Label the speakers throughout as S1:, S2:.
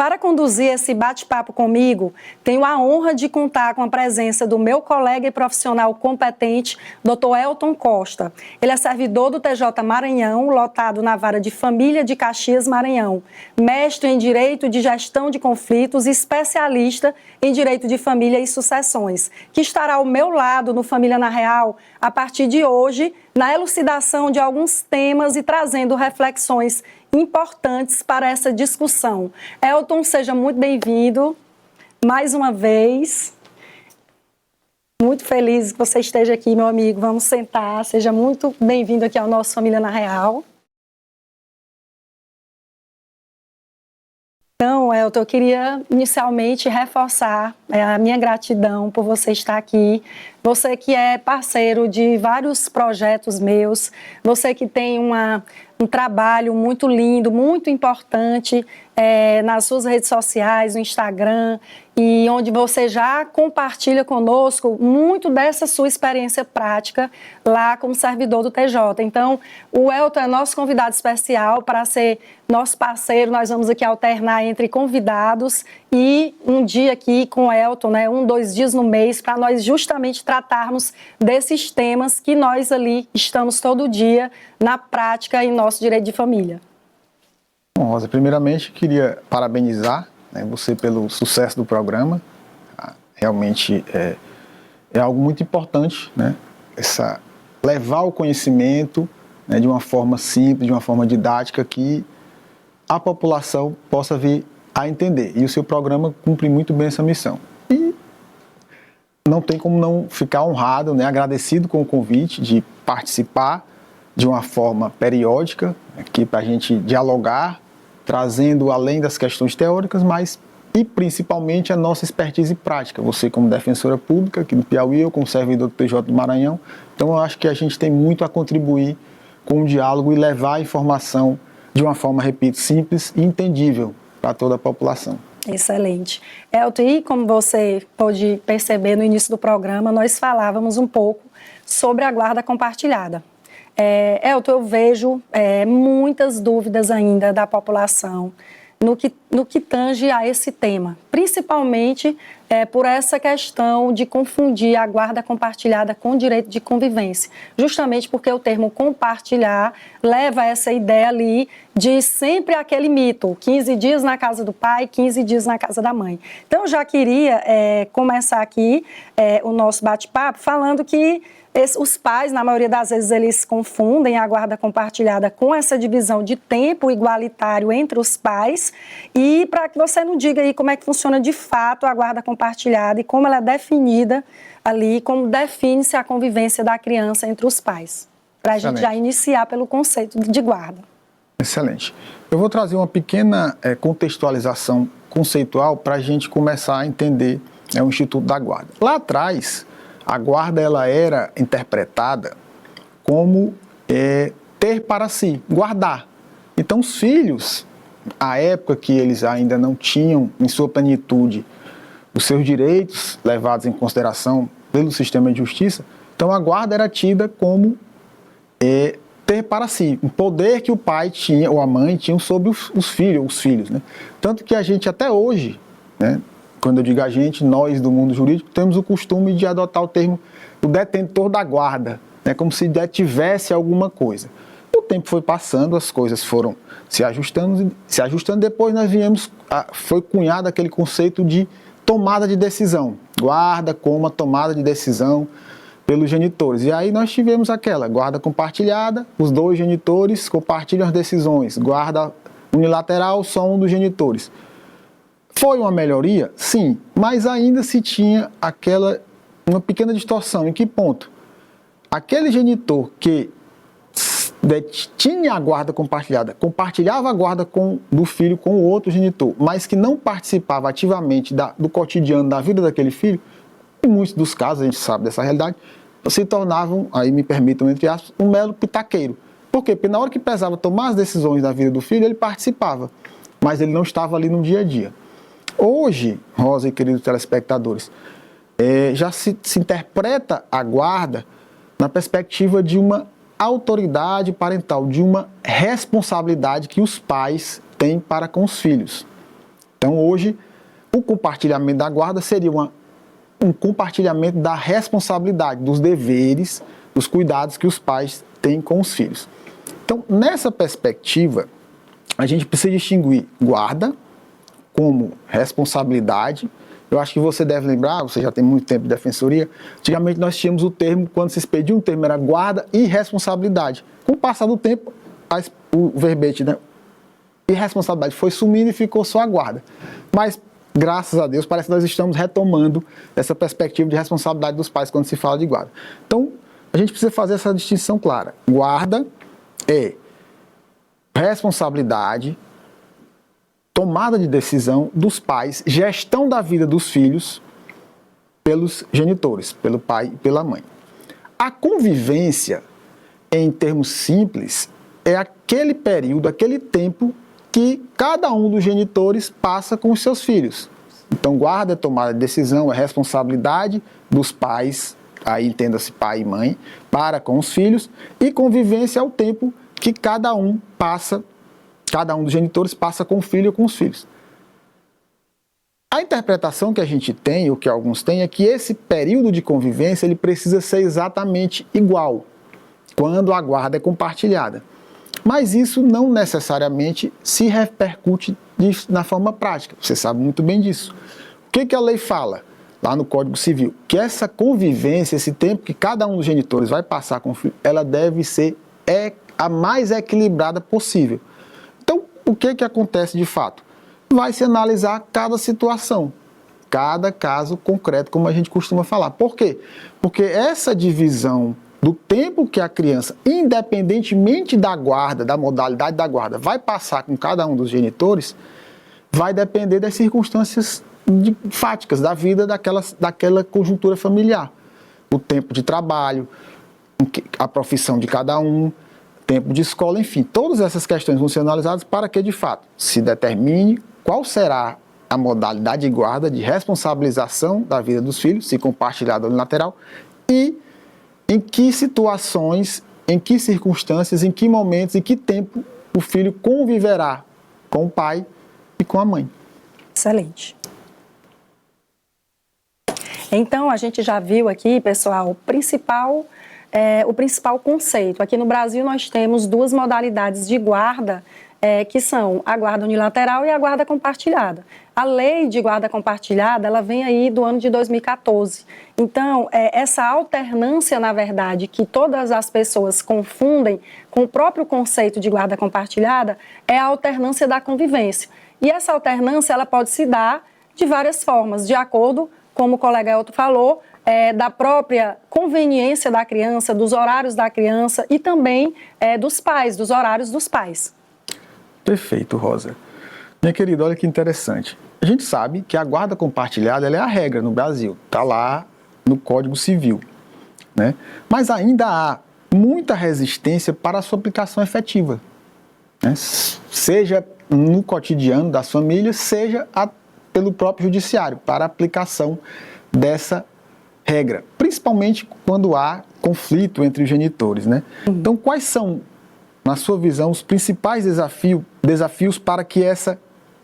S1: para conduzir esse bate-papo comigo, tenho a honra de contar com a presença do meu colega e profissional competente, Dr. Elton Costa. Ele é servidor do TJ Maranhão, lotado na Vara de Família de Caxias, Maranhão, mestre em Direito de Gestão de Conflitos e especialista em Direito de Família e Sucessões, que estará ao meu lado no Família na Real a partir de hoje, na elucidação de alguns temas e trazendo reflexões importantes para essa discussão. Elton, seja muito bem-vindo mais uma vez. Muito feliz que você esteja aqui, meu amigo. Vamos sentar. Seja muito bem-vindo aqui ao nosso Família na Real. Então, Elton, eu queria inicialmente reforçar a minha gratidão por você estar aqui. Você que é parceiro de vários projetos meus, você que tem um trabalho muito lindo, muito importante nas suas redes sociais, no Instagram, e onde você já compartilha conosco muito dessa sua experiência prática lá como servidor do TJ. Então, o Elton é nosso convidado especial para ser nosso parceiro. Nós vamos aqui alternar entre convidados e um dia aqui com o Elton, né, 2 dias no mês, para nós justamente tratarmos desses temas que nós ali estamos todo dia na prática em nosso direito de família.
S2: Bom, Rosa, primeiramente queria parabenizar, né, você pelo sucesso do programa. Realmente é algo muito importante, né, levar o conhecimento, né, de uma forma simples, de uma forma didática, que a população possa vir a entender. E o seu programa cumpre muito bem essa missão. E não tem como não ficar honrado, né, agradecido com o convite de participar de uma forma periódica, aqui para a gente dialogar, trazendo além das questões teóricas, mas e principalmente a nossa expertise prática. Você como defensora pública aqui do Piauí, eu como servidor do TJ do Maranhão. Então eu acho que a gente tem muito a contribuir com o diálogo e levar a informação de uma forma, repito, simples e entendível para toda a população. Excelente.
S1: Elton, e como você pôde perceber no início do programa, nós falávamos um pouco sobre a guarda compartilhada. Elton, eu vejo muitas dúvidas ainda da população no que tange a esse tema, principalmente por essa questão de confundir a guarda compartilhada com o direito de convivência, justamente porque o termo compartilhar leva a essa ideia ali de sempre aquele mito, 15 dias na casa do pai, 15 dias na casa da mãe. Então, eu já queria começar aqui o nosso bate-papo falando que os pais, na maioria das vezes, eles confundem a guarda compartilhada com essa divisão de tempo igualitário entre os pais. E para que você não diga aí como é que funciona de fato a guarda compartilhada e como ela é definida ali, como define-se a convivência da criança entre os pais. Para a gente já iniciar pelo conceito de guarda.
S2: Excelente. Eu vou trazer uma pequena contextualização conceitual para a gente começar a entender o Instituto da Guarda. Lá atrás, a guarda ela era interpretada como ter para si, guardar. Então os filhos, à época que eles ainda não tinham em sua plenitude os seus direitos levados em consideração pelo sistema de justiça, então a guarda era tida como ter para si, um poder que o pai tinha ou a mãe tinham sobre os filhos, né? Tanto que a gente até hoje, né, quando eu digo a gente, nós do mundo jurídico, temos o costume de adotar o termo o detentor da guarda, né, como se detivesse alguma coisa. O tempo foi passando, as coisas foram se ajustando, depois nós foi cunhado aquele conceito de tomada de decisão, guarda como a tomada de decisão pelos genitores. E aí nós tivemos aquela guarda compartilhada, os 2 genitores compartilham as decisões, guarda unilateral, só um dos genitores. Foi uma melhoria? Sim, mas ainda se tinha uma pequena distorção. Em que ponto? Aquele genitor que tinha a guarda compartilhada, compartilhava a guarda do filho com o outro genitor, mas que não participava ativamente do cotidiano da vida daquele filho, em muitos dos casos, a gente sabe dessa realidade, se tornavam, aí me permitam entre aspas, um mero pitaqueiro. Por quê? Porque na hora que precisava tomar as decisões da vida do filho, ele participava, mas ele não estava ali no dia a dia. Hoje, Rosa e queridos telespectadores, já se interpreta a guarda na perspectiva de uma autoridade parental, de uma responsabilidade que os pais têm para com os filhos. Então, hoje, o compartilhamento da guarda seria um compartilhamento da responsabilidade, dos deveres, dos cuidados que os pais têm com os filhos. Então, nessa perspectiva, a gente precisa distinguir guarda como responsabilidade. Eu acho que você deve lembrar, você já tem muito tempo de defensoria, antigamente nós tínhamos o termo, quando se expedia um termo, era guarda e responsabilidade. Com o passar do tempo, o verbete, né, e responsabilidade foi sumindo e ficou só a guarda. Mas, graças a Deus, parece que nós estamos retomando essa perspectiva de responsabilidade dos pais quando se fala de guarda. Então, a gente precisa fazer essa distinção clara. Guarda é responsabilidade, tomada de decisão dos pais, gestão da vida dos filhos pelos genitores, pelo pai e pela mãe. A convivência, em termos simples, é aquele período, aquele tempo que cada um dos genitores passa com os seus filhos. Então, guarda é tomada de decisão, é responsabilidade dos pais, aí entenda-se pai e mãe, para com os filhos, e convivência é o tempo que cada um dos genitores passa com o filho ou com os filhos. A interpretação que a gente tem, ou que alguns têm, é que esse período de convivência ele precisa ser exatamente igual quando a guarda é compartilhada. Mas isso não necessariamente se repercute na forma prática. Você sabe muito bem disso. O que a lei fala lá no Código Civil? Que essa convivência, esse tempo que cada um dos genitores vai passar com o filho, ela deve ser a mais equilibrada possível. Então, o que acontece de fato? Vai se analisar cada situação, cada caso concreto, como a gente costuma falar. Por quê? Porque essa divisão do tempo que a criança, independentemente da guarda, da modalidade da guarda, vai passar com cada um dos genitores, vai depender das circunstâncias fáticas da vida daquela conjuntura familiar. O tempo de trabalho, a profissão de cada um, tempo de escola, enfim, todas essas questões vão ser analisadas para que, de fato, se determine qual será a modalidade de guarda, de responsabilização da vida dos filhos, se compartilhada ou unilateral, e em que situações, em que circunstâncias, em que momentos, em que tempo o filho conviverá com o pai e com a mãe.
S1: Excelente. Então, a gente já viu aqui, pessoal, o principal conceito. Aqui no Brasil nós temos duas modalidades de guarda, que são a guarda unilateral e a guarda compartilhada. A lei de guarda compartilhada, ela vem aí do ano de 2014. Então, essa alternância, na verdade, que todas as pessoas confundem com o próprio conceito de guarda compartilhada, é a alternância da convivência. E essa alternância, ela pode se dar de várias formas, de acordo, como o colega Elton falou, da própria conveniência da criança, dos horários da criança e também dos pais, dos horários dos pais.
S2: Perfeito, Rosa. Minha querida, olha que interessante. A gente sabe que a guarda compartilhada ela é a regra no Brasil, está lá no Código Civil, né? Mas ainda há muita resistência para a sua aplicação efetiva, né? Seja no cotidiano das famílias, seja pelo próprio judiciário, para a aplicação dessa regra, principalmente quando há conflito entre os genitores, né? Então, quais são, na sua visão, os principais desafios para que essa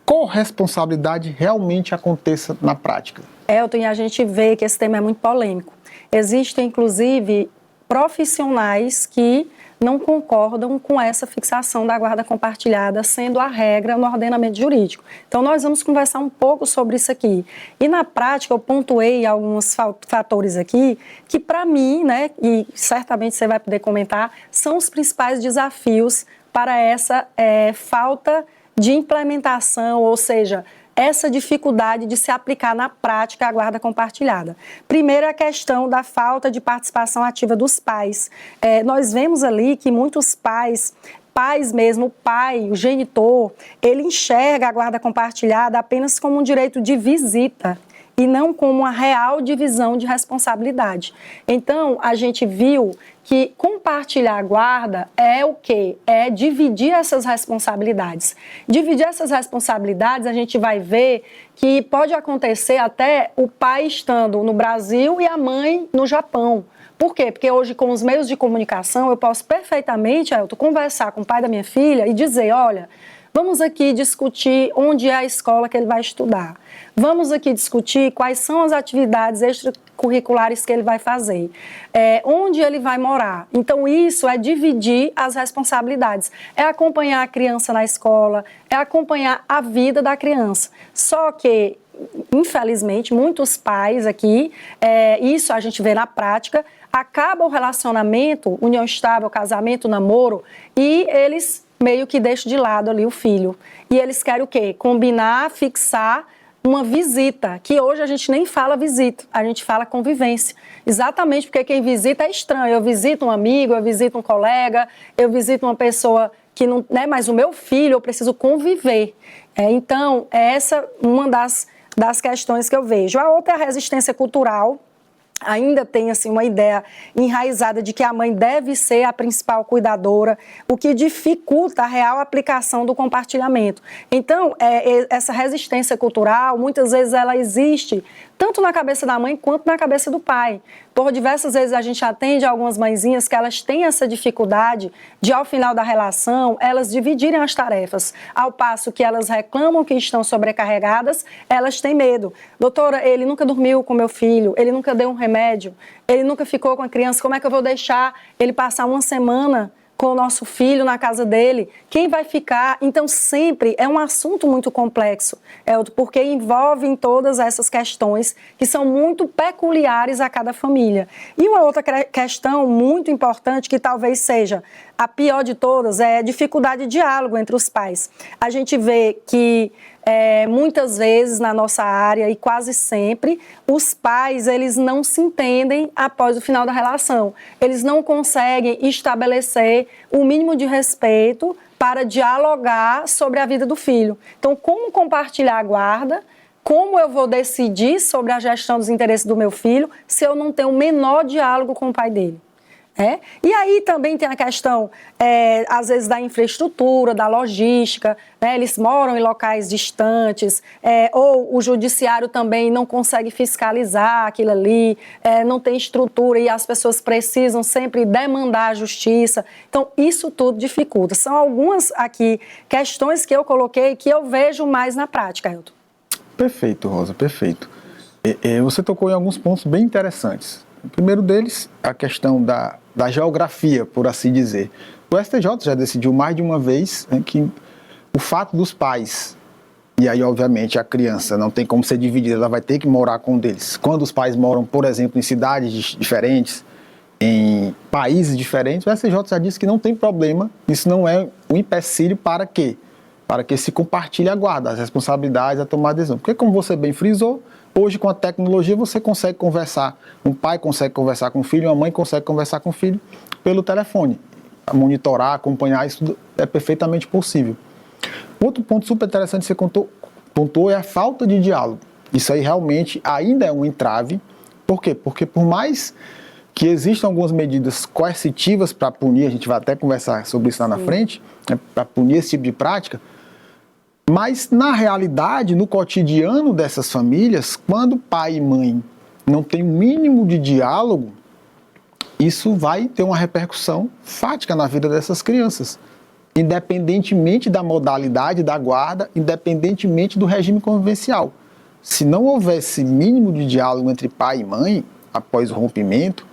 S2: corresponsabilidade realmente aconteça na prática?
S1: Elton, e a gente vê que esse tema é muito polêmico. Existem, inclusive, profissionais que não concordam com essa fixação da guarda compartilhada sendo a regra no ordenamento jurídico. Então, nós vamos conversar um pouco sobre isso aqui. E, na prática, eu pontuei alguns fatores aqui que, para mim, né, e certamente você vai poder comentar, são os principais desafios para essa falta de implementação, ou seja, essa dificuldade de se aplicar na prática a guarda compartilhada. Primeiro, a questão da falta de participação ativa dos pais. Nós vemos ali que muitos pais mesmo, o pai, o genitor, ele enxerga a guarda compartilhada apenas como um direito de visita e não como uma real divisão de responsabilidade. Então, a gente viu que compartilhar a guarda é o quê? É dividir essas responsabilidades. Dividir essas responsabilidades, a gente vai ver que pode acontecer até o pai estando no Brasil e a mãe no Japão. Por quê? Porque hoje, com os meios de comunicação, eu posso perfeitamente, Elton, conversar com o pai da minha filha e dizer, olha, Vamos aqui discutir onde é a escola que ele vai estudar. Vamos aqui discutir quais são as atividades extracurriculares que ele vai fazer, onde ele vai morar. Então, isso é dividir as responsabilidades. É acompanhar a criança na escola, é acompanhar a vida da criança. Só que, infelizmente, muitos pais aqui, isso a gente vê na prática, acaba o relacionamento, união estável, casamento, namoro, e eles meio que deixam de lado ali o filho. E eles querem o quê? Combinar, fixar uma visita, que hoje a gente nem fala visita, a gente fala convivência. Exatamente porque quem visita é estranho. Eu visito um amigo, eu visito um colega, eu visito uma pessoa que não, né, mas o meu filho eu preciso conviver. Então, essa é uma das questões que eu vejo. A outra é a resistência cultural. Ainda tem assim, uma ideia enraizada de que a mãe deve ser a principal cuidadora, o que dificulta a real aplicação do compartilhamento. Então, essa resistência cultural, muitas vezes ela existe tanto na cabeça da mãe quanto na cabeça do pai. Por diversas vezes a gente atende algumas mãezinhas que elas têm essa dificuldade de, ao final da relação, elas dividirem as tarefas. Ao passo que elas reclamam que estão sobrecarregadas, elas têm medo. Doutora, ele nunca dormiu com meu filho, ele nunca deu um remédio, ele nunca ficou com a criança, como é que eu vou deixar ele passar uma semana com o nosso filho na casa dele? Quem vai ficar? Então, sempre é um assunto muito complexo, porque envolve em todas essas questões que são muito peculiares a cada família. E uma outra questão muito importante, que talvez seja a pior de todas, é a dificuldade de diálogo entre os pais. A gente vê que muitas vezes na nossa área e quase sempre, os pais eles não se entendem após o final da relação. Eles não conseguem estabelecer o mínimo de respeito para dialogar sobre a vida do filho. Então, como compartilhar a guarda? Como eu vou decidir sobre a gestão dos interesses do meu filho se eu não tenho o menor diálogo com o pai dele? E aí também tem a questão, às vezes, da infraestrutura, da logística, né? Eles moram em locais distantes, ou o judiciário também não consegue fiscalizar aquilo ali, não tem estrutura e as pessoas precisam sempre demandar a justiça. Então, isso tudo dificulta. São algumas aqui questões que eu coloquei que eu vejo mais na prática, Ailton.
S2: Perfeito, Rosa, perfeito. Você tocou em alguns pontos bem interessantes. O primeiro deles, a questão da geografia, por assim dizer. O STJ já decidiu mais de uma vez, né, que o fato dos pais, e aí obviamente a criança não tem como ser dividida, ela vai ter que morar com um deles. Quando os pais moram, por exemplo, em cidades diferentes, em países diferentes, o STJ já disse que não tem problema, isso não é um empecilho para quê? Para que se compartilhe a guarda, as responsabilidades, a tomada de decisão. Porque, como você bem frisou, hoje com a tecnologia você consegue conversar, um pai consegue conversar com o filho, uma mãe consegue conversar com o filho pelo telefone. Monitorar, acompanhar, isso é perfeitamente possível. Outro ponto super interessante que você pontuou é a falta de diálogo. Isso aí realmente ainda é um entrave. Por quê? Porque por mais que existam algumas medidas coercitivas para punir, a gente vai até conversar sobre isso lá na frente, né, para punir esse tipo de prática, mas, na realidade, no cotidiano dessas famílias, quando pai e mãe não têm o mínimo de diálogo, isso vai ter uma repercussão fática na vida dessas crianças, independentemente da modalidade da guarda, independentemente do regime convivencial. Se não houver esse mínimo de diálogo entre pai e mãe, após o rompimento,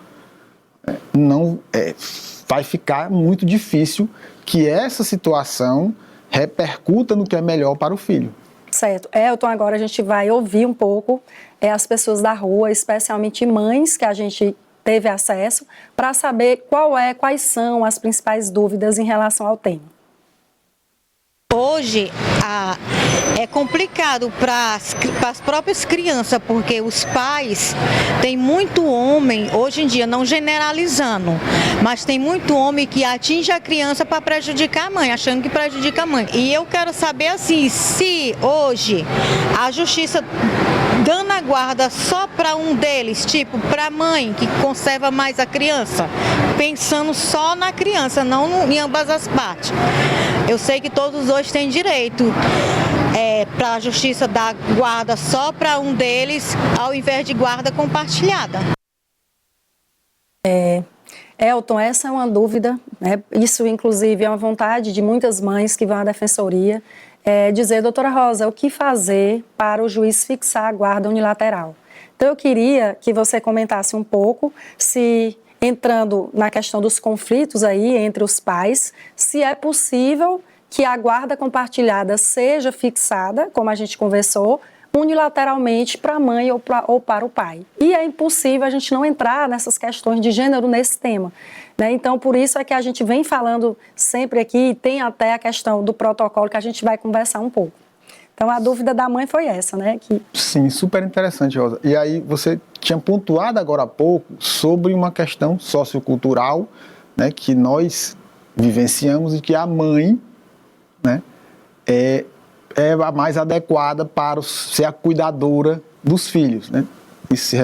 S2: vai ficar muito difícil que essa situação repercuta no que é melhor para o filho.
S1: Certo. Elton, agora a gente vai ouvir um pouco as pessoas da rua, especialmente mães que a gente teve acesso, para saber quais são as principais dúvidas em relação ao tema.
S3: Hoje é complicado para as próprias crianças, porque os pais, tem muito homem, hoje em dia, não generalizando, mas tem muito homem que atinge a criança para prejudicar a mãe, achando que prejudica a mãe. E eu quero saber assim, se hoje a justiça dando a guarda só para um deles, tipo para a mãe que conserva mais a criança, pensando só na criança, não em ambas as partes. Eu sei que todos os dois têm direito para a justiça dar guarda só para um deles, ao invés de guarda compartilhada.
S1: Elton, essa é uma dúvida, né? Isso, inclusive, é uma vontade de muitas mães que vão à defensoria, dizer, doutora Rosa, o que fazer para o juiz fixar a guarda unilateral? Então, eu queria que você comentasse um pouco, se entrando na questão dos conflitos aí entre os pais, se é possível que a guarda compartilhada seja fixada, como a gente conversou, unilateralmente para a mãe ou para o pai. E é impossível a gente não entrar nessas questões de gênero nesse tema, né? Então, por isso é que a gente vem falando sempre aqui, e tem até a questão do protocolo que a gente vai conversar um pouco. Então, a dúvida da mãe foi essa, né?
S2: Sim, super interessante, Rosa. E aí, você tinha pontuado agora há pouco sobre uma questão sociocultural, né, que nós vivenciamos e que a mãe, né, é a mais adequada para ser a cuidadora dos filhos, né? Isso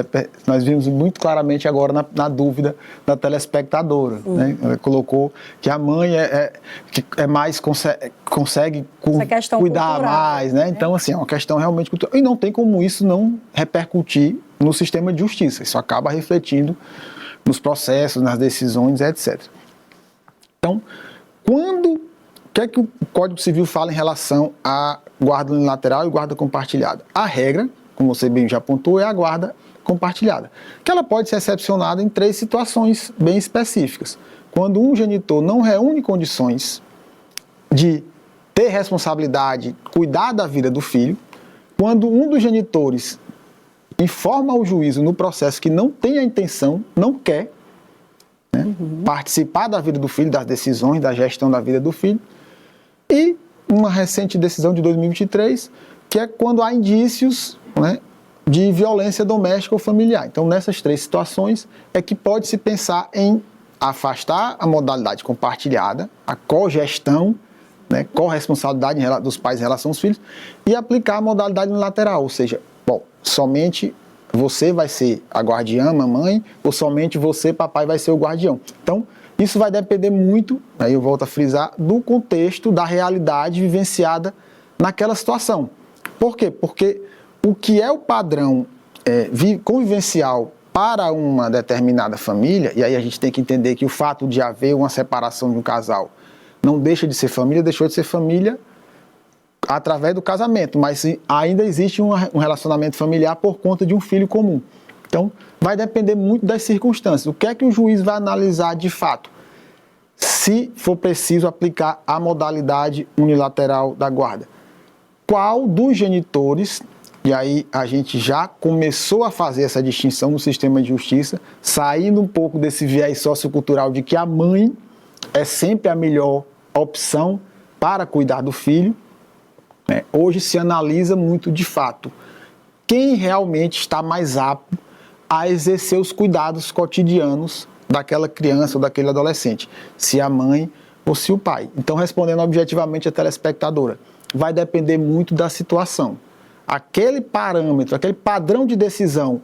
S2: nós vimos muito claramente agora na dúvida da telespectadora, né? Ela colocou que a mãe consegue cuidar
S1: cultural,
S2: mais, né? Então, assim, é uma questão realmente cultural. E não tem como isso não repercutir no sistema de justiça. Isso acaba refletindo nos processos, nas decisões, etc. Então, o que é que o Código Civil fala em relação à guarda unilateral e guarda compartilhada? A regra, como você bem já apontou, é a guarda compartilhada, que ela pode ser excepcionada em 3 situações bem específicas. Quando um genitor não reúne condições de ter responsabilidade, cuidar da vida do filho, quando um dos genitores informa ao juízo no processo que não tem a intenção, não quer, né, participar da vida do filho, das decisões, da gestão da vida do filho, e uma recente decisão de 2023, que é quando há indícios, né, de violência doméstica ou familiar. Então, nessas 3 situações, é que pode-se pensar em afastar a modalidade compartilhada, a cogestão, né, corresponsabilidade dos pais em relação aos filhos, e aplicar a modalidade unilateral, ou seja, somente você vai ser a guardiã, mamãe, ou somente você, papai, vai ser o guardião. Então, isso vai depender muito, aí eu volto a frisar, do contexto, da realidade vivenciada naquela situação. Por quê? Porque o que é o padrão convivencial para uma determinada família, e aí a gente tem que entender que o fato de haver uma separação de um casal não deixa de ser família, deixou de ser família através do casamento, mas ainda existe um relacionamento familiar por conta de um filho comum. Então, vai depender muito das circunstâncias. O que é que o juiz vai analisar de fato? Se for preciso aplicar a modalidade unilateral da guarda. Qual dos genitores, e aí a gente já começou a fazer essa distinção no sistema de justiça, saindo um pouco desse viés sociocultural de que a mãe é sempre a melhor opção para cuidar do filho, né? Hoje se analisa muito de fato quem realmente está mais apto a exercer os cuidados cotidianos daquela criança ou daquele adolescente, se a mãe ou se o pai. Então, respondendo objetivamente a telespectadora, vai depender muito da situação. Aquele parâmetro, aquele padrão de decisão,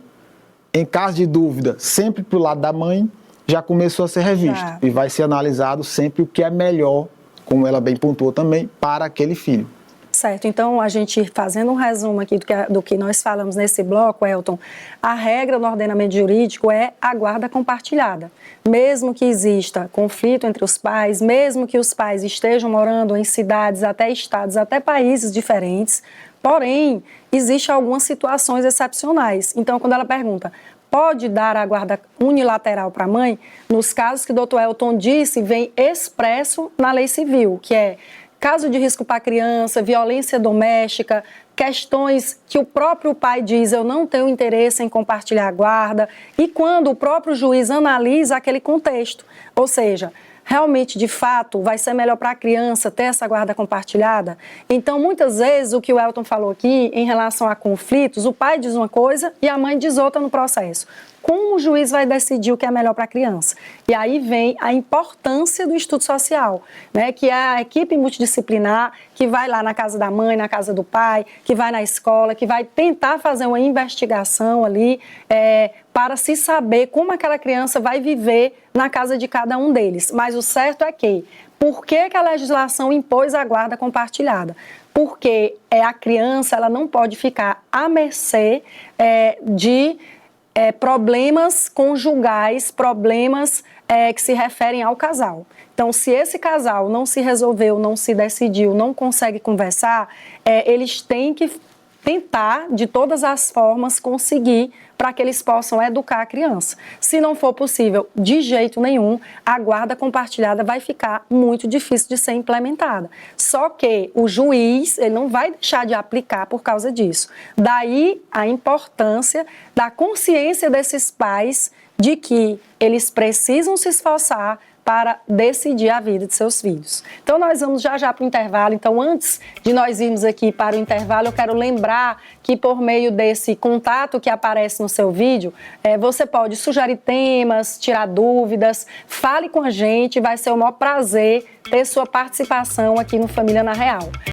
S2: em caso de dúvida, sempre para o lado da mãe, já começou a ser revisto. E vai ser analisado sempre o que é melhor, como ela bem pontuou também, para aquele filho.
S1: Certo, então a gente fazendo um resumo aqui do que nós falamos nesse bloco, Elton, a regra no ordenamento jurídico é a guarda compartilhada. Mesmo que exista conflito entre os pais, mesmo que os pais estejam morando em cidades, até estados, até países diferentes, porém, existem algumas situações excepcionais. Então, quando ela pergunta, pode dar a guarda unilateral para a mãe? Nos casos que o doutor Elton disse, vem expresso na lei civil, que é caso de risco para a criança, violência doméstica, questões que o próprio pai diz, eu não tenho interesse em compartilhar a guarda, e quando o próprio juiz analisa aquele contexto, ou seja, realmente, de fato, vai ser melhor para a criança ter essa guarda compartilhada? Então, muitas vezes, o que o Elton falou aqui, em relação a conflitos, o pai diz uma coisa e a mãe diz outra no processo. Como o juiz vai decidir o que é melhor para a criança? E aí vem a importância do estudo social, né? Que é a equipe multidisciplinar que vai lá na casa da mãe, na casa do pai, que vai na escola, que vai tentar fazer uma investigação ali para se saber como aquela criança vai viver na casa de cada um deles. Mas o certo é que, por que a legislação impôs a guarda compartilhada? Porque a criança ela não pode ficar à mercê de problemas conjugais, problemas que se referem ao casal. Então, se esse casal não se resolveu, não se decidiu, não consegue conversar, eles têm que tentar, de todas as formas, conseguir para que eles possam educar a criança. Se não for possível, de jeito nenhum, a guarda compartilhada vai ficar muito difícil de ser implementada. Só que o juiz, ele não vai deixar de aplicar por causa disso. Daí a importância da consciência desses pais de que eles precisam se esforçar para decidir a vida de seus filhos. Então, nós vamos já para o intervalo. Então, antes de nós irmos aqui para o intervalo, eu quero lembrar que por meio desse contato que aparece no seu vídeo, você pode sugerir temas, tirar dúvidas, fale com a gente, vai ser o maior prazer ter sua participação aqui no Família na Real.